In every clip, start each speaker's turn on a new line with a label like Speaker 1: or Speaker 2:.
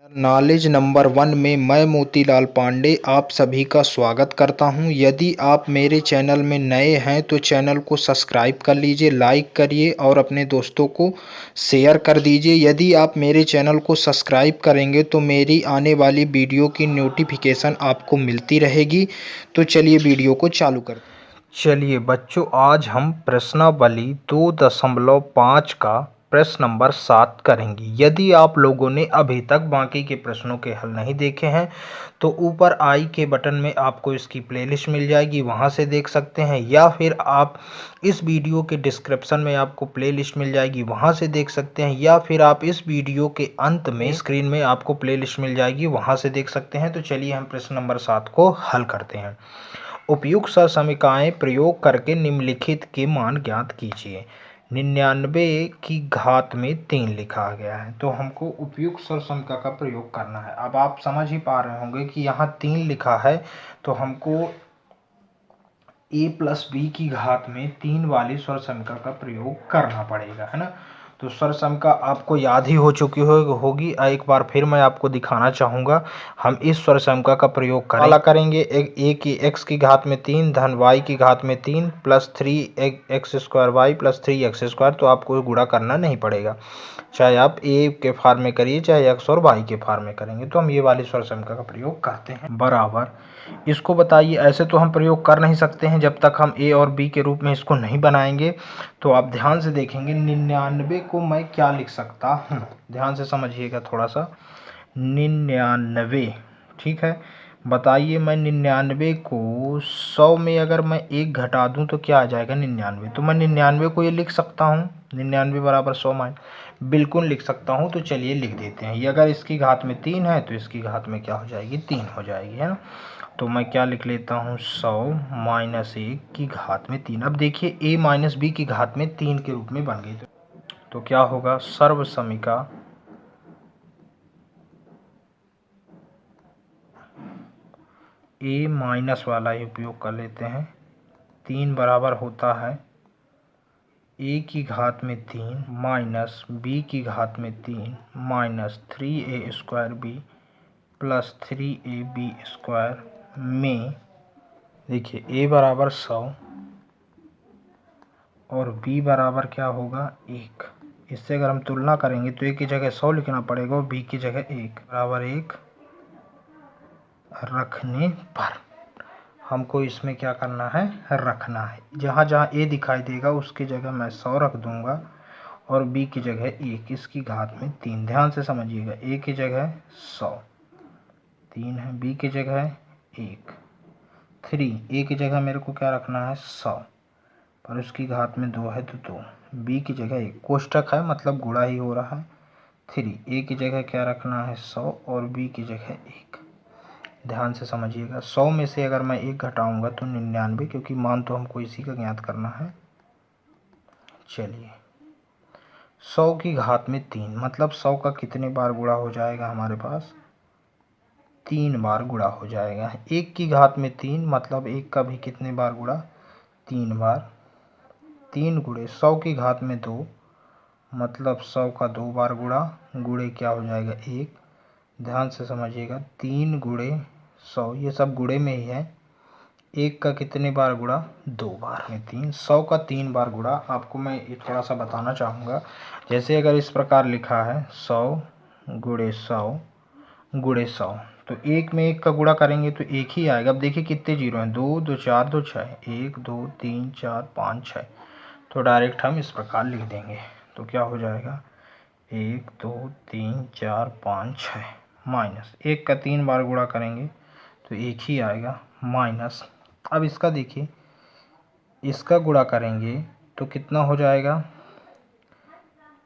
Speaker 1: Knowledge number 1 में मैं मोतीलाल पांडे आप सभी का स्वागत करता हूं। यदि आप मेरे चैनल में नए हैं तो चैनल को सब्सक्राइब कर लीजिए, लाइक करिए और अपने दोस्तों को शेयर कर दीजिए। यदि आप मेरे चैनल को सब्सक्राइब करेंगे तो मेरी आने वाली वीडियो की नोटिफिकेशन आपको मिलती रहेगी। तो चलिए वीडियो को चालू करते हैं। चलिए बच्चों, आज हम प्रश्नावली 2.5 का प्रश्न नंबर 7 करेंगे। यदि आप लोगों ने अभी तक बाकी के प्रश्नों के हल नहीं देखे हैं तो ऊपर आई के बटन में आपको इसकी प्लेलिस्ट मिल जाएगी, वहां से देख सकते हैं, या फिर आप इस वीडियो के डिस्क्रिप्शन में आपको प्लेलिस्ट मिल जाएगी, वहां से देख सकते हैं, या फिर आप इस वीडियो के अंत में स्क्रीन में आपको प्लेलिस्ट मिल जाएगी, वहां से देख सकते हैं। तो चलिए हम प्रश्न नंबर 7 को हल करते हैं। उपयुक्त समीकरण प्रयोग करके निम्नलिखित के मान ज्ञात कीजिए। 99 की घात में 3 लिखा गया है, तो हमको उपयुक्त समीकरण का प्रयोग करना है। अब आप समझ ही पा रहे होंगे कि यहाँ 3 लिखा है, तो हमको a प्लस बी की घात में 3 वाली स्वर समीकरण का प्रयोग करना पड़ेगा, है ना। तो स्वर समीकरण आपको याद ही हो चुकी होगी। एक बार फिर मैं आपको दिखाना चाहूँगा। हम इस स्वर समीकरण का प्रयोग करेंगे a की x की घात में 3 धन y की घात में 3 plus 3x² y plus 3x²। तो आपको गुणा करना नहीं पड़ेगा, चाहे आप a के फॉर्म में करिए चाहे x और y के फॉर्म में करेंगे। तो हम ये वाली स्वर समीकरण का प्रयोग करते हैं। बराबर इसको बताइए, ऐसे तो हम प्रयोग कर नहीं सकते हैं जब तक हम a और b के रूप में इसको नहीं बनाएंगे। तो आप ध्यान से देखेंगे, 99 को मैं क्या लिख सकता हूँ, ध्यान से समझिएगा थोड़ा सा। 99, ठीक है। बताइए, मैं 99 को 100 में अगर मैं 1 घटा दूं तो क्या आ जाएगा 99। तो मैं 99 को ये लिख सकता हूँ, 99 बराबर 100 माइनस, बिल्कुल लिख सकता हूँ। तो चलिए लिख देते हैं। ये अगर इसकी घात में 3 है तो इसकी घात में क्या हो जाएगी, 3 हो जाएगी, है ना। तो मैं क्या लिख लेता हूँ, 100 माइनस 1 की घात में 3। अब देखिए a माइनस बी की घात में 3 के रूप में बन गई, तो क्या होगा, सर्व समीकरण a माइनस वाला ही उपयोग कर लेते हैं। 3 बराबर होता है a की घात में 3 माइनस b की घात में 3 minus 3a² b plus 3ab² में, देखिए a बराबर 100 और b बराबर क्या होगा, 1। इससे अगर हम तुलना करेंगे तो a की जगह 100 लिखना पड़ेगा और b की जगह 1 बराबर 1 रखने पर हमको इसमें क्या करना है, रखना है। जहाँ जहाँ a दिखाई देगा उसकी जगह मैं 100 रख दूंगा और b की जगह 1, इसकी घात में 3। ध्यान से समझिएगा, a की जगह 100 3 है, b की जगह 1 3, a की जगह मेरे को क्या रखना है 100 पर उसकी घात में 2 है तो 2, b की जगह 1, कोष्टक है मतलब गुणा ही हो रहा है। 3, a की जगह क्या रखना है 100 और b की जगह 1। ध्यान से समझिएगा, 100 में से अगर मैं 1 घटाऊंगा तो 99, क्योंकि मान तो हमको इसी का ज्ञात करना है। चलिए 100 की घात में 3 मतलब 100 का कितने बार गुणा हो जाएगा, हमारे पास 3 बार गुणा हो जाएगा। 1 की घात में 3 मतलब 1 का भी कितने बार गुणा, 3 बार। 3 गुणे 100 की घात में 2 मतलब 100 का 2 बार गुणा, गुणे क्या हो जाएगा 1। ध्यान से समझिएगा, 3 गुणे 100, ये सब गुणे में ही है। 1 का कितने बार गुणा, 2 बार में 3, 100 का 3 बार गुणा। आपको मैं थोड़ा सा बताना चाहूँगा, जैसे अगर इस प्रकार लिखा है 100 गुणे 100 गुणे 100, तो 1 में 1 का गुणा करेंगे तो 1 ही आएगा। अब देखिए कितने जीरो हैं, 2 2 4 2 6, 1 2 3 4 5 6, तो डायरेक्ट हम इस प्रकार लिख देंगे। तो क्या हो जाएगा, 1 2 3 4 5 6 माइनस 1 का 3 बार गुणा करेंगे तो 1 ही आएगा माइनस। अब इसका देखिए, इसका गुणा करेंगे तो कितना हो जाएगा,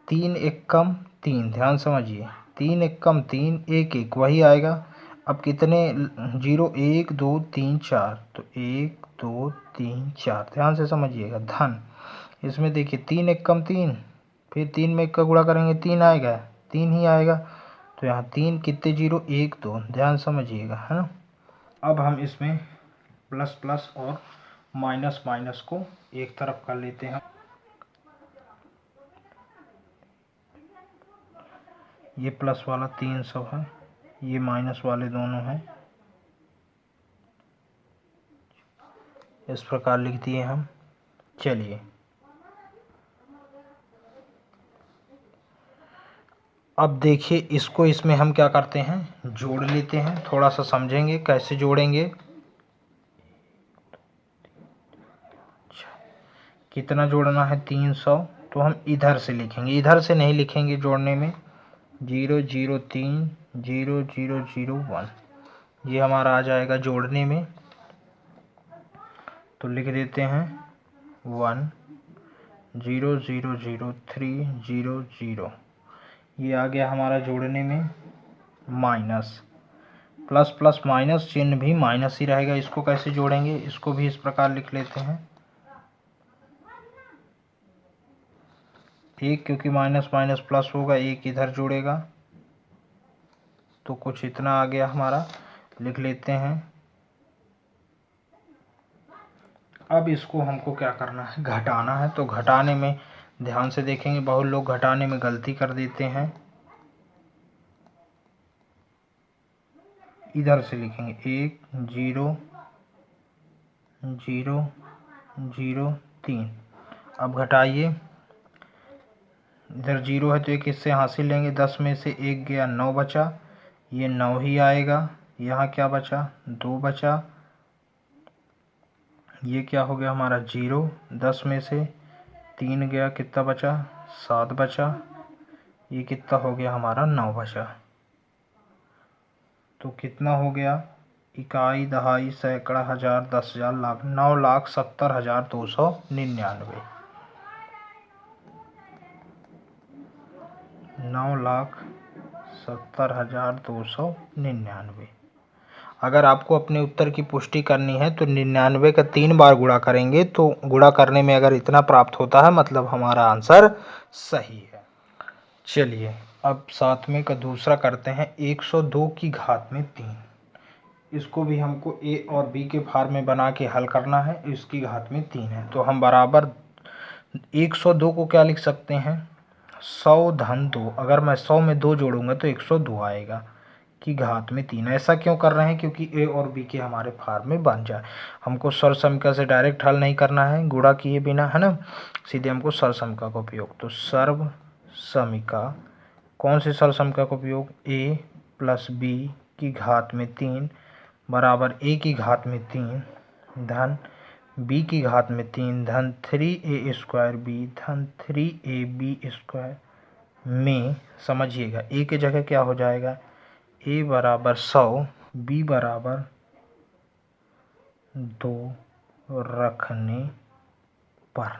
Speaker 1: 3 1 कम 3, ध्यान समझिए, 3 1 कम 3, 1 1 वही आएगा। अब कितने जीरो, 1 2 3 4, तो 1 2 3 4, ध्यान से समझिएगा। धन इसमें देखिए 3 1 कम 3, फिर 3 में 1 का गुणा करेंगे 3 आएगा, 3 ही आएगा। तो यहाँ 3 कितने जीरो, 1 2, ध्यान समझिएगा, है ना। अब हम इसमें प्लस प्लस और माइनस माइनस को एक तरफ कर लेते हैं। ये प्लस वाला 300 है ये माइनस वाले दोनों हैं, इस प्रकार लिख दिए हम। चलिए अब देखिए इसको इसमें हम क्या करते हैं, जोड़ लेते हैं। थोड़ा सा समझेंगे कैसे जोड़ेंगे। कितना जोड़ना है, 300। तो हम इधर से लिखेंगे, इधर से नहीं लिखेंगे जोड़ने में। 003 0001 ये हमारा आ जाएगा जोड़ने में। तो लिख देते हैं 1 0000300। ये आ गया हमारा जोड़ने में। माइनस प्लस प्लस माइनस, चिन्ह भी माइनस ही रहेगा। इसको कैसे जोड़ेंगे, इसको भी इस प्रकार लिख लेते हैं। एक, क्योंकि माइनस माइनस प्लस होगा, एक इधर जोड़ेगा तो कुछ इतना आ गया हमारा, लिख लेते हैं। अब इसको हमको क्या करना है, घटाना है। तो घटाने में ध्यान से देखेंगे, बहुत लोग घटाने में गलती कर देते हैं। इधर से लिखेंगे 10003। अब घटाइए, इधर 0 है तो एक इससे हासिल लेंगे, 10 में से 1 गया, 9 बचा, ये 9 ही आएगा। यहाँ क्या बचा, 2 बचा, ये क्या हो गया हमारा 0। 10 में से 3 गया, कितना बचा, 7 बचा, ये कितना हो गया हमारा, 9 बचा। तो कितना हो गया, इकाई, दहाई, सैकड़ा, हजार, 10,000, लाख, 9,70,299। 9,70,299। अगर आपको अपने उत्तर की पुष्टि करनी है तो 99 का 3 बार गुणा करेंगे, तो गुणा करने में अगर इतना प्राप्त होता है मतलब हमारा आंसर सही है। चलिए अब 7वें का दूसरा करते हैं, 102 की घात में 3। इसको भी हमको ए और बी के फॉर्म में बना के हल करना है। इसकी घात में 3 है तो हम बराबर 102 को क्या लिख सकते हैं, 100 धन 2। अगर मैं 100 में 2 जोड़ूंगा तो 102 आएगा, की घात में 3। ऐसा क्यों कर रहे हैं, क्योंकि ए और बी के हमारे फॉर्म में बन जाए। हमको सर्व समीकरण से डायरेक्ट हल नहीं करना है गुणा किए बिना, है ना, सीधे हमको सर्व समीकरण का उपयोग। तो सर्व समीकरण, कौन से सर्व समीकरण का उपयोग, a प्लस बी की घात में 3 बराबर a की घात में 3 धन b की घात में 3 धन 3a स्क्वायर b धन 3ab स्क्वायर में, समझिएगा a की जगह क्या हो जाएगा, a बराबर 100, b बराबर 2 रखने पर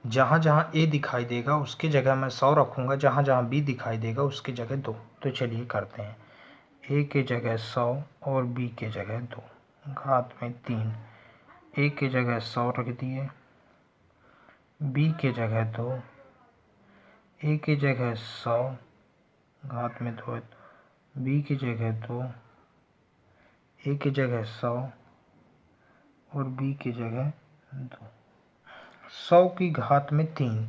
Speaker 1: जहाँ जहाँ a दिखाई देगा उसकी जगह मैं 100 रखूँगा, जहाँ जहाँ b दिखाई देगा उसकी जगह 2। तो चलिए करते हैं, a के जगह 100 और b के जगह 2, घात में 3। a के जगह 100 रख दिए, b के जगह 2, a के जगह 100 घात में 2, b की जगह 2, a की जगह 100 और b की जगह 2। 100 की घात में 3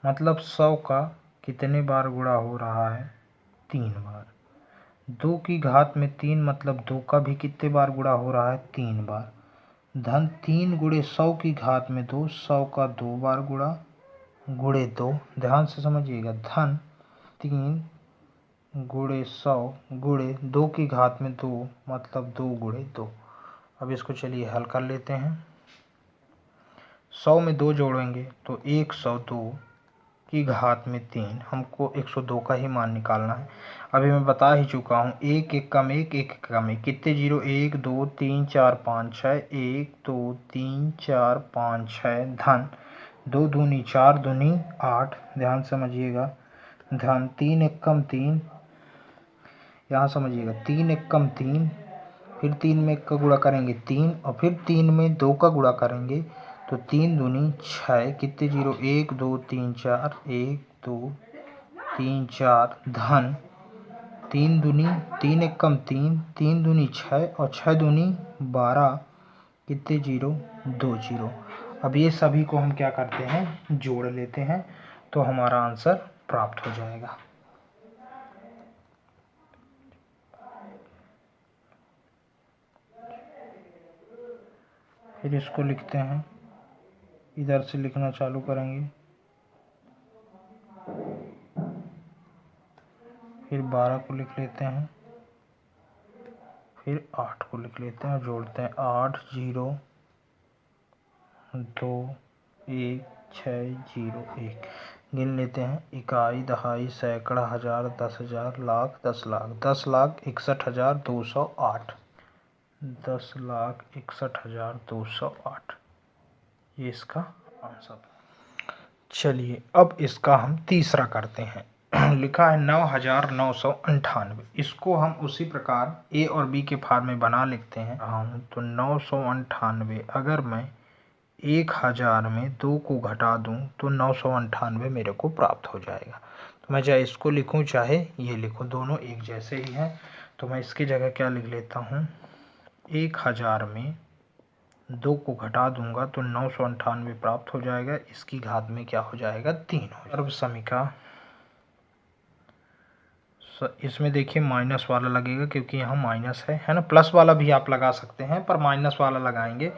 Speaker 1: मतलब 100 का कितने बार गुणा हो रहा है, 3 बार। 2 की घात में 3 मतलब 2 का भी कितने बार गुणा हो रहा है, 3 बार। धन 3 गुणे 100 की घात में 2, 100 का 2 बार गुणा गुणे 2, ध्यान से समझिएगा, धन 3 गुणे 100 गुणे 2 की घात में 2 मतलब 2 गुणे 2। अब इसको चलिए हल कर लेते हैं। 100 में 2 जोड़ेंगे तो 102 की घात में 3, हमको 102 का ही मान निकालना है। अभी मैं बता ही चुका हूँ, एक एक कम एक, एक एक कम एक, कितने जीरो, 1 2 3 4 5 6, 1 2 3 4 5 6 धन 2 दूनी 4 दूनी 8, ध्यान समझिएगा, धन 3 एक कम 3, यहाँ समझिएगा 3 एक कम 3, फिर 3 में 1 का गुणा करेंगे 3 और फिर 3 में 2 का गुणा करेंगे तो 3 दूनी 6, कितने जीरो, 1 2 3 4, 1 2 3 4 धन 3 दूनी 3 एक कम 3, 3 दूनी 6 और 6 दूनी 12, कितने जीरो, 2 जीरो। अब ये सभी को हम क्या करते हैं, जोड़ लेते हैं तो हमारा आंसर प्राप्त हो जाएगा। फिर इसको लिखते हैं, इधर से लिखना चालू करेंगे, फिर 12 को लिख लेते हैं, फिर 8 को लिख लेते हैं और जोड़ते हैं 8 0 2 1 6 0 1। गिन लेते हैं, इकाई, दहाई, सैकड़ा, हजार, 10,000, लाख, 10 लाख। 10,61,208। 10,61,208 ये इसका आंसर। चलिए अब इसका हम तीसरा करते हैं। लिखा है 9,998। इसको हम उसी प्रकार ए और बी के फार्म में बना लिखते हैं। तो 998 अगर मैं 1,000 में 2 को घटा दूं तो 998 मेरे को प्राप्त हो जाएगा। तो मैं चाहे इसको लिखूं चाहे ये लिखूं, दोनों एक जैसे ही हैं। तो मैं इसकी जगह क्या लिख लेता हूं, 1,000 में 2 को घटा दूंगा तो 998 प्राप्त हो जाएगा। इसकी घात में क्या हो जाएगा, 3 हो जाएगा। सर्वसमीका, इसमें देखिए माइनस वाला लगेगा क्योंकि यहाँ माइनस है ना। प्लस वाला भी आप लगा सकते हैं, पर माइनस वाला लगाएंगे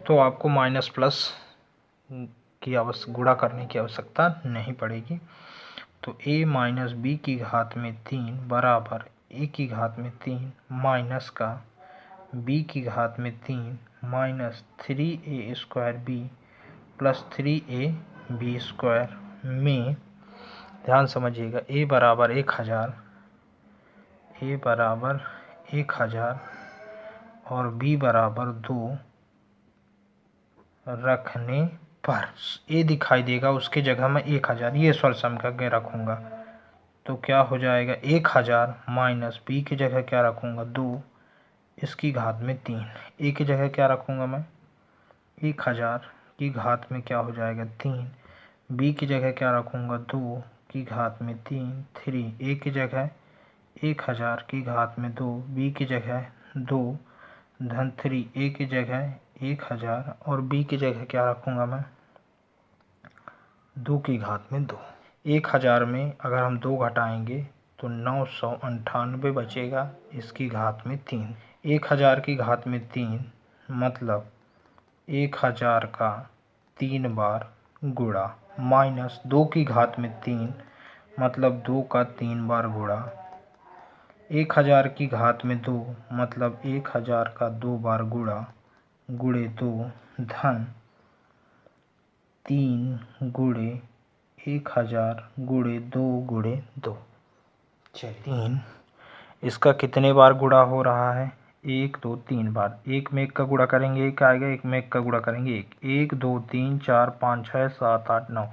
Speaker 1: तो आपको माइनस प्लस की गुणा करने की आवश्यकता नहीं पड़ेगी। तो a माइनस बी की घात में 3 बराबर a की घात में 3 माइनस का b की घात में 3 minus 3a² b plus 3ab² में, ध्यान समझिएगा, a बराबर 1,000, a बराबर 1,000 और b बराबर 2 रखने पर a दिखाई देगा, उसके जगह मैं 1,000 ये सर्वसमीका के रखूँगा। तो क्या हो जाएगा, 1,000 माइनस b की जगह क्या रखूँगा, 2 इसकी घात में 3। a की जगह क्या रखूँगा मैं, 1,000 की घात में क्या हो जाएगा 3। b की जगह क्या रखूँगा, 2 की घात में 3 3। a की जगह 1,000 की घात में 2, b की जगह 2 धन 3, a की जगह 1,000 और b की जगह क्या रखूँगा मैं, 2 की घात में 2। 1,000 में अगर हम 2 घटाएंगे तो 998 बचेगा, इसकी घात में 3। 1,000 की घात में 3 मतलब 1,000 का 3 बार गुणा, माइनस 2 की घात में 3 मतलब 2 का 3 बार गुणा, 1,000 की घात में 2 मतलब 1,000 का 2 बार गुणा गुणे 2 धन 3 गुणे 1,000 गुणे 2 गुणे 2। चलिए 3 इसका कितने बार गुणा हो रहा है, 1 2 3 बार। 1 में 1 का गुणा करेंगे 1 आएगा, 1 में 1 का गुणा करेंगे 1। 1 2 3 4 5 6 7 8 9।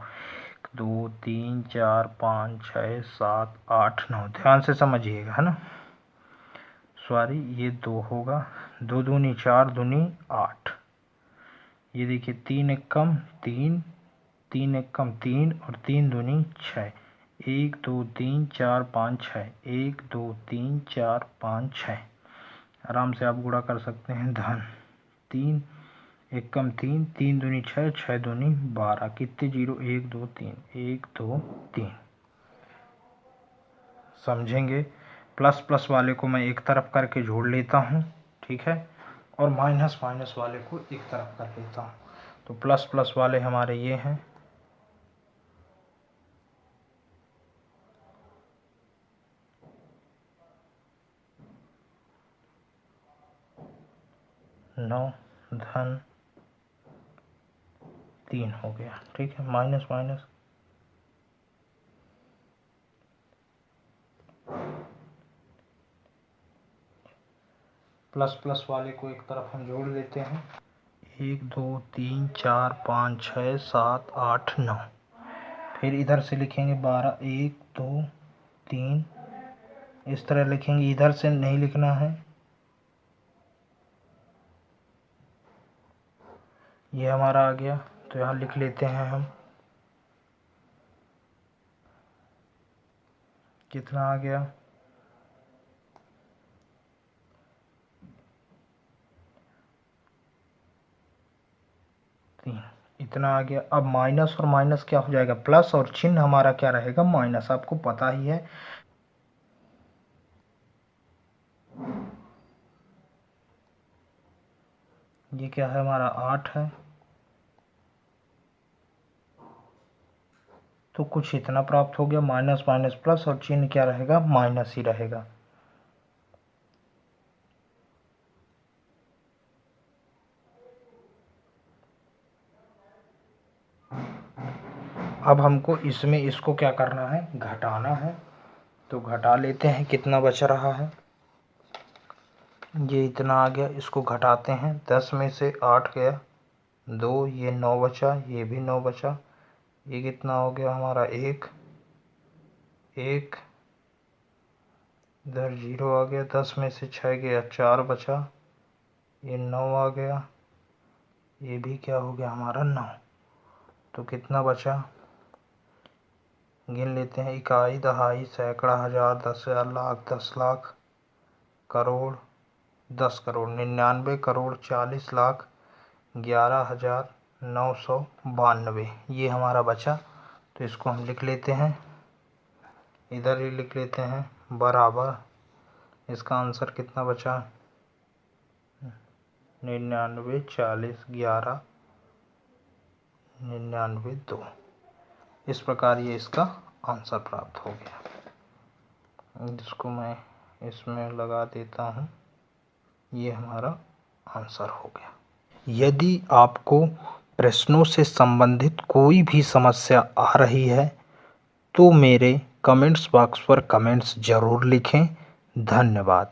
Speaker 1: 2 3 4 5 6 7 8 9। ध्यान से समझिएगा, है ना। सॉरी ये 2 होगा, 2 दूनी 4 दूनी 8। ये देखिए 3 एक कम 3, 3 एक कम 3 और 3 दूनी 6। 1 2 3 4 5 6। 1 2 3 4 5 6। आराम से आप गुणा कर सकते हैं। धन 3 एक कम 3, 3 दूनी 6, 6 दूनी 12। कितने जीरो, 1 2 3 1 2 3। समझेंगे। प्लस प्लस वाले को मैं एक तरफ करके जोड़ लेता हूँ, ठीक है, और माइनस माइनस वाले को एक तरफ कर लेता हूँ। तो प्लस प्लस वाले हमारे ये हैं, नौ धन 3 हो गया, ठीक है। माइनस माइनस प्लस प्लस वाले को एक तरफ हम जोड़ लेते हैं। 1 2 3 4 5 6 7 8 9। फिर इधर से लिखेंगे 12, 1 2 3 इस तरह लिखेंगे, इधर से नहीं लिखना है। ये हमारा आ गया, तो यहाँ लिख लेते हैं हम, कितना आ गया, 3 इतना आ गया। अब माइनस और माइनस क्या हो जाएगा, प्लस, और चिन्ह हमारा क्या रहेगा, माइनस। आपको पता ही है। ये क्या है हमारा 8 है, तो कुछ इतना प्राप्त हो गया। माइनस माइनस प्लस और चिन्ह क्या रहेगा, माइनस ही रहेगा। अब हमको इसमें इसको क्या करना है, घटाना है। तो घटा लेते हैं, कितना बच रहा है, ये इतना आ गया। इसको घटाते हैं, 10 में से 8 गया 2, ये 9 बचा, ये भी 9 बचा। ये कितना हो गया हमारा, 1 1, इधर 0 आ गया। 10 में से 6 गया 4 बचा, ये 9 आ गया, ये भी क्या हो गया हमारा 9। तो कितना बचा, गिन लेते हैं। इकाई, दहाई, सैकड़ा, हजार, 10,000, लाख, 10 लाख, करोड़, 10 करोड़, 99 करोड़ 40 लाख 11,992, ये हमारा बचा। तो इसको हम लिख लेते हैं, इधर ही लिख लेते हैं, बराबर। इसका आंसर कितना बचा, 99 40 11 99 2। इस प्रकार ये इसका आंसर प्राप्त हो गया। जिसको मैं इसमें लगा देता हूँ, ये हमारा आंसर हो गया। यदि आपको प्रश्नों से संबंधित कोई भी समस्या आ रही है तो मेरे कमेंट्स बॉक्स पर कमेंट्स ज़रूर लिखें। धन्यवाद।